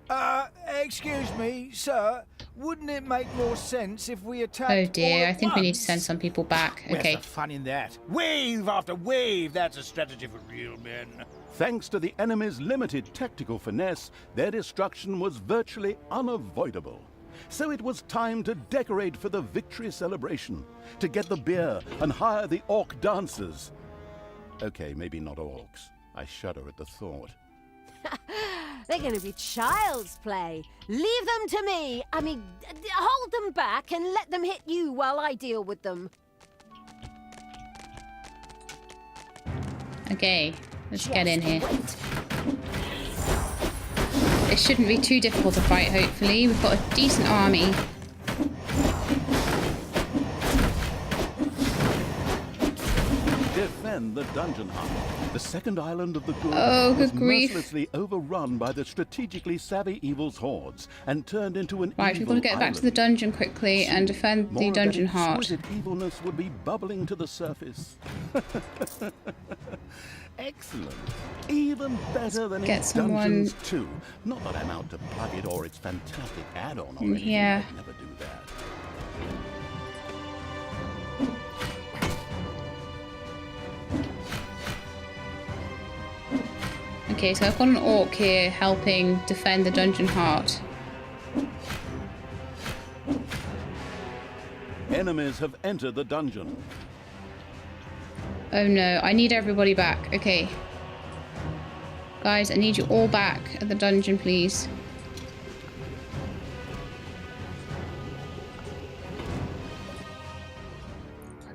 Excuse me, sir. Wouldn't it make more sense if we attacked oh dear, all I at think we need to once? send some people back. Where's Okay. the fun in that? Wave after wave, that's a strategy for real men. Thanks to the enemy's limited tactical finesse, their destruction was virtually unavoidable. So it was time to decorate for the victory celebration, to get the beer and hire the orc dancers. Okay, maybe not orcs. I shudder at the thought. They're going to be child's play. Leave them to me. I mean, hold them back and let them hit you while I deal with them. Okay, let's get in Just here. wait. It shouldn't be too difficult to fight, hopefully. We've got a decent army. Defend the dungeon hub. The second island of the good Oh, was good grief. mercilessly overrun by the strategically savvy evil's hordes and turned into an Right, we've evil got to get back to the island. dungeon quickly and defend More the of that dungeon heart. exquisite evilness would be bubbling to the surface. Excellent. Even better than get its someone Dungeons 2. Not that I'm out to plug it or its fantastic add-on or anything. here. I'd never do that. Okay, so I've got an orc here helping defend the dungeon heart. Enemies have entered the dungeon. Oh no, I need everybody back. Okay. Guys, I need you all back at the dungeon, please.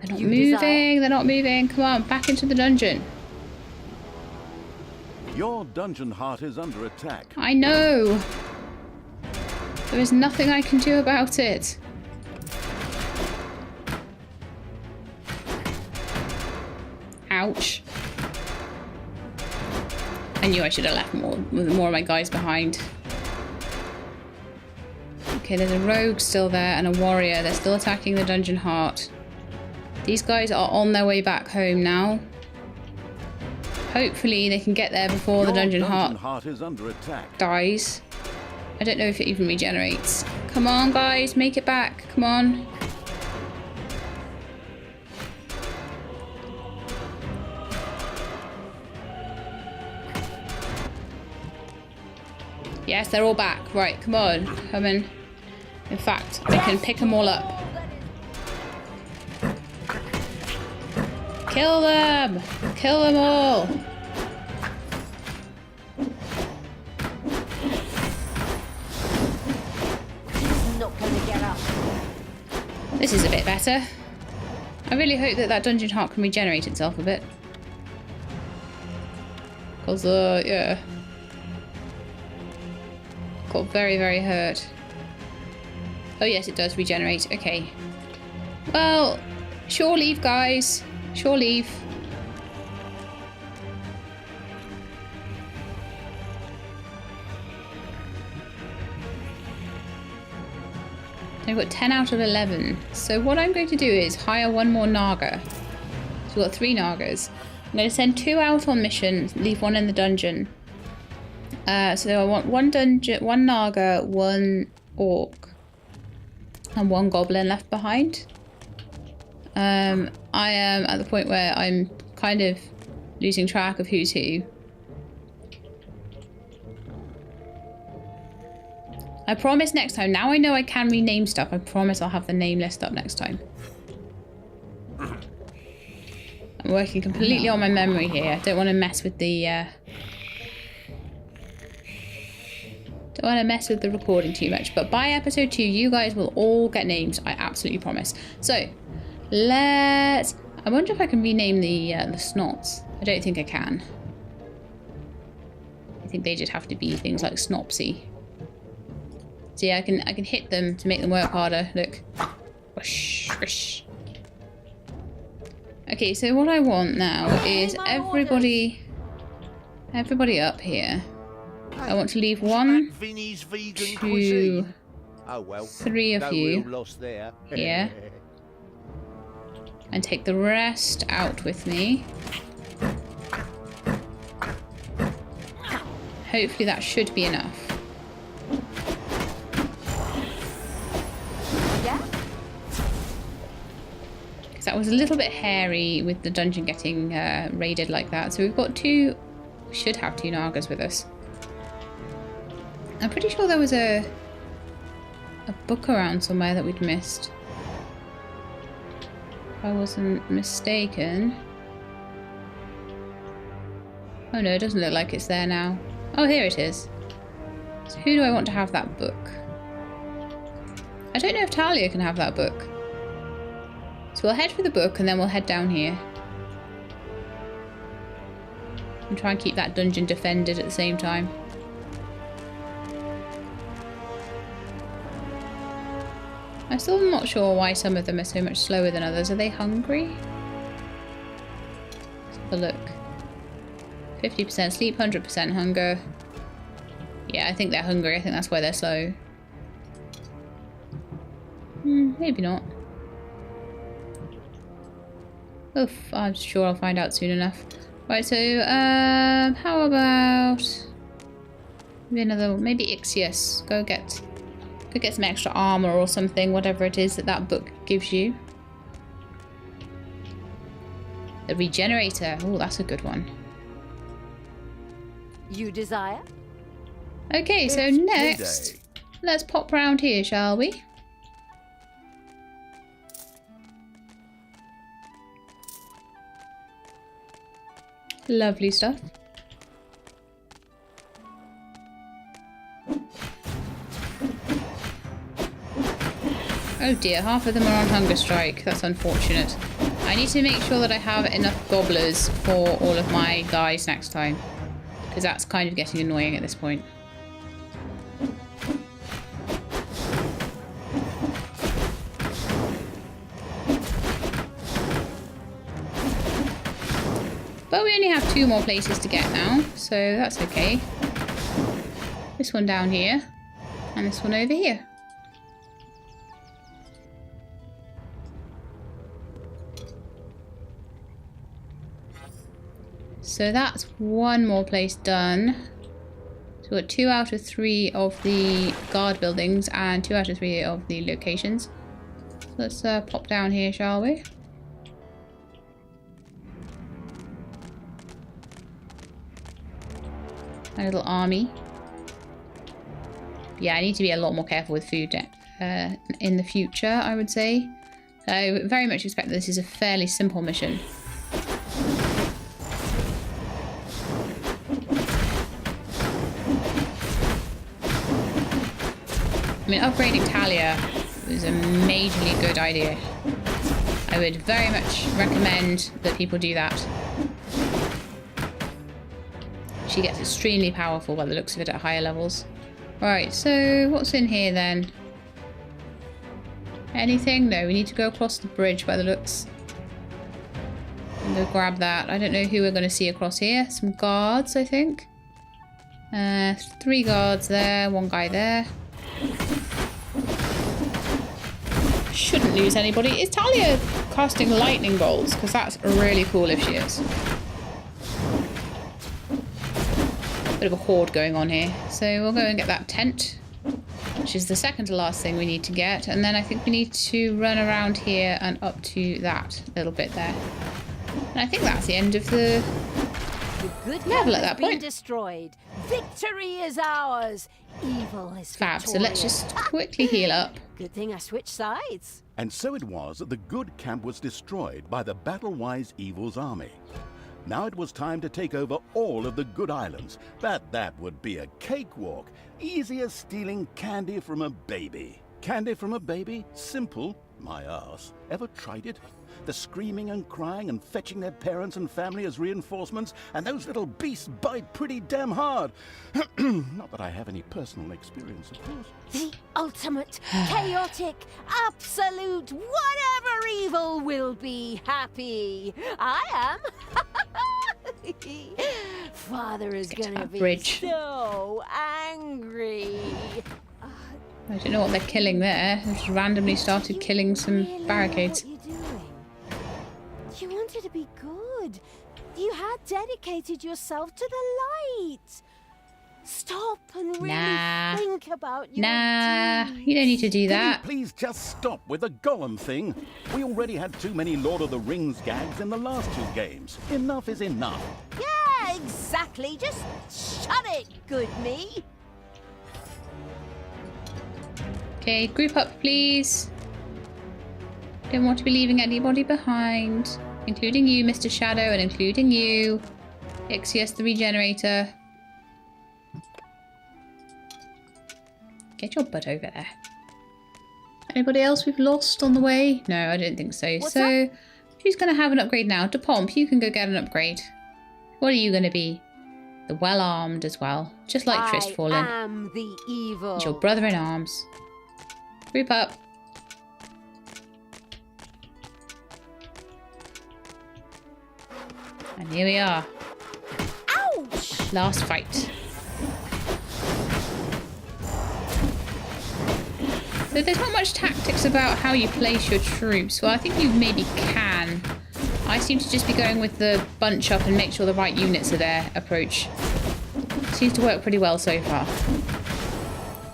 They're not moving. They're not moving. Come on, back into the dungeon. Your dungeon heart is under attack. I know. There is nothing I can do about it. Ouch. I knew I should have left more of my guys behind. Okay, there's a rogue still there and a warrior. They're still attacking the dungeon heart. These guys are on their way back home now. Hopefully they can get there before the dungeon heart is under attack. Dies. I don't know if it even regenerates. Come on, guys, make it back. Come on. Yes, they're all back. Right, come on. Come in. In fact, I can pick them all up. Kill them! Kill them all! He's not gonna get up. This is a bit better. I really hope that dungeon heart can regenerate itself a bit. Because, yeah. Got very, very hurt. Oh yes, it does regenerate. Okay. Well, shore leave, guys. Shore leave. I've got 10 out of 11. So what I'm going to do is hire one more Naga. So we've got 3 Nagas. I'm going to send 2 out on mission, leave 1 in the dungeon. So I want 1 Naga, 1 Orc, and 1 Goblin left behind. I am at the point where I'm kind of losing track of who's who. I promise next time, now I know I can rename stuff, I promise I'll have the name list up next time. I'm working completely on my memory here. I don't want to mess with the don't want to mess with the recording too much, but by episode 2 you guys will all get names, I absolutely promise. So I wonder if I can rename the snots. I don't think I can. I think they just have to be things like Snopsy. So yeah, I can hit them to make them work harder. Look. Whoosh, whoosh. Okay, so what I want now is everybody up here. I want to leave 1, 2, 3 of you here. And take the rest out with me. Hopefully that should be enough. Because that was a little bit hairy with the dungeon getting raided like that. So we've got 2, we should have 2 Nagas with us. I'm pretty sure there was a book around somewhere that we'd missed. If I wasn't mistaken. Oh no, it doesn't look like it's there now. Oh, here it is. So who do I want to have that book? I don't know if Talia can have that book. So we'll head for the book and then we'll head down here. And try and keep that dungeon defended at the same time. I'm still not sure why some of them are so much slower than others. Are they hungry? Let's have a look. 50% sleep, 100% hunger. Yeah, I think they're hungry. I think that's why they're slow. Maybe not. Oof, I'm sure I'll find out soon enough. Right, so, how about... Maybe Ixius. Go get some extra armor or something, whatever it is that book gives you. The regenerator. Oh, that's a good one. You desire? Okay, so next, let's pop round here, shall we? Lovely stuff. Oh dear, half of them are on hunger strike. That's unfortunate. I need to make sure that I have enough gobblers for all of my guys next time, because that's kind of getting annoying at this point. But we only have 2 more places to get now, so that's okay. This one down here, and this one over here. So that's 1 more place done. So we've got 2 out of 3 of the guard buildings and 2 out of 3 of the locations. So let's pop down here, shall we? My little army. Yeah, I need to be a lot more careful with food in the future, I would say. I very much expect that this is a fairly simple mission. I mean, upgrading Talia was a majorly good idea. I would very much recommend that people do that. She gets extremely powerful by the looks of it at higher levels. Right, so what's in here then? Anything? No, we need to go across the bridge by the looks. And go grab that. I don't know who we're going to see across here. Some guards, I think. 3 guards there, 1 guy there. Shouldn't lose anybody. Is Talia casting lightning bolts? Because that's really cool if she is. Bit of a horde going on here. So we'll go and get that tent, which is the second to last thing we need to get. And then I think we need to run around here and up to that little bit there. And I think that's the end of the level at that point. Destroyed. Victory is ours. Evil is fab. So let's just quickly heal up. Good thing I switched sides. And so it was that the good camp was destroyed by the battle-wise evil's army. Now it was time to take over all of the good islands. That would be a cakewalk. Easy as stealing candy from a baby. Candy from a baby? Simple. My arse. Ever tried it? The screaming and crying and fetching their parents and family as reinforcements, and those little beasts bite pretty damn hard. Not that I have any personal experience, of course. The ultimate, chaotic, absolute, whatever evil will be happy. I am. Father is gonna be so angry. I don't know what they're killing there. They just randomly started killing some barricades. What are you doing? You wanted to be good. You had dedicated yourself to the light. Stop and really think about your deeds. You don't need to do that. Can you please just stop with the golem thing? We already had too many Lord of the Rings gags in the last 2 games. Enough is enough. Yeah, exactly. Just shut it, good me. Okay, group up, please. Don't want to be leaving anybody behind. Including you, Mr. Shadow, and including you, Ixius the Regenerator. Get your butt over there. Anybody else we've lost on the way? No, I don't think so. So, who's going to have an upgrade now? DePomp, you can go get an upgrade. What are you going to be? The well-armed as well. Just like Tristfallen. I am the evil. It's your brother in arms. Group up. And here we are. Ouch! Last fight. So there's not much tactics about how you place your troops. Well, I think you maybe can. I seem to just be going with the bunch up and make sure the right units are there approach. Seems to work pretty well so far.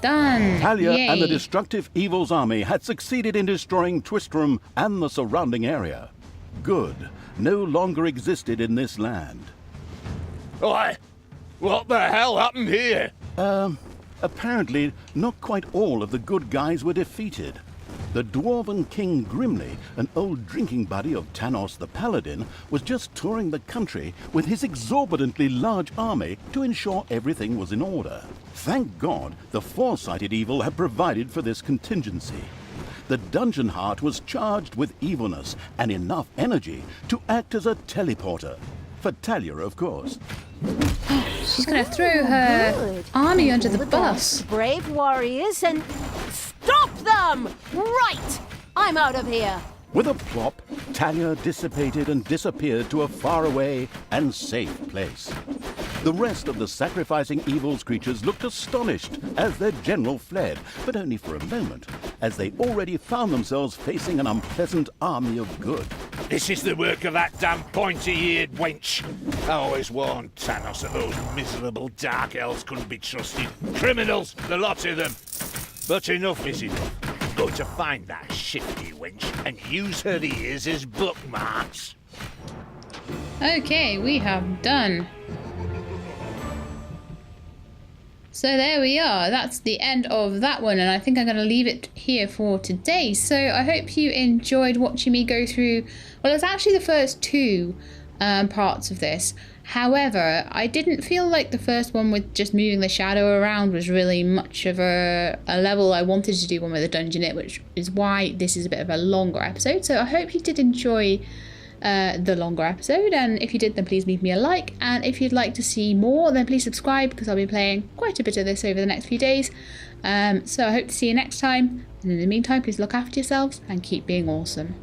Done! Talia Yay. and the destructive evil's army had succeeded in destroying Twistram and the surrounding area. Good no longer existed in this land. Why? What the hell happened here? Apparently, not quite all of the good guys were defeated. The dwarven King Grimly, an old drinking buddy of Tanos the Paladin, was just touring the country with his exorbitantly large army to ensure everything was in order. Thank God, the foresighted evil had provided for this contingency. the dungeon heart was charged with evilness and enough energy to act as a teleporter. For Talia, of course. She's gonna throw her Good. army under the Look bus. out, brave warriors, and stop them! Right! I'm out of here. With a plop, Talia dissipated and disappeared to a faraway and safe place. The rest of the sacrificing evil's creatures looked astonished as their general fled, but only for a moment, as they already found themselves facing an unpleasant army of good. This is the work of that damn pointy-eared wench. I always warned Thanos that those miserable dark elves couldn't be trusted. Criminals, the lot of them. But enough is enough. I'm going to find that shifty wench and use her ears as bookmarks. Okay, we have done. So there we are. That's the end of that one, and I think I'm going to leave it here for today. So I hope you enjoyed watching me go through, well, it's actually the first two parts of this. However, I didn't feel like the first one with just moving the shadow around was really much of a level I wanted to do one with a dungeon it, which is why this is a bit of a longer episode. So I hope you did enjoy the longer episode, and if you did, then please leave me a like, and if you'd like to see more, then please subscribe, because I'll be playing quite a bit of this over the next few days. So I hope to see you next time, and in the meantime, please look after yourselves and keep being awesome.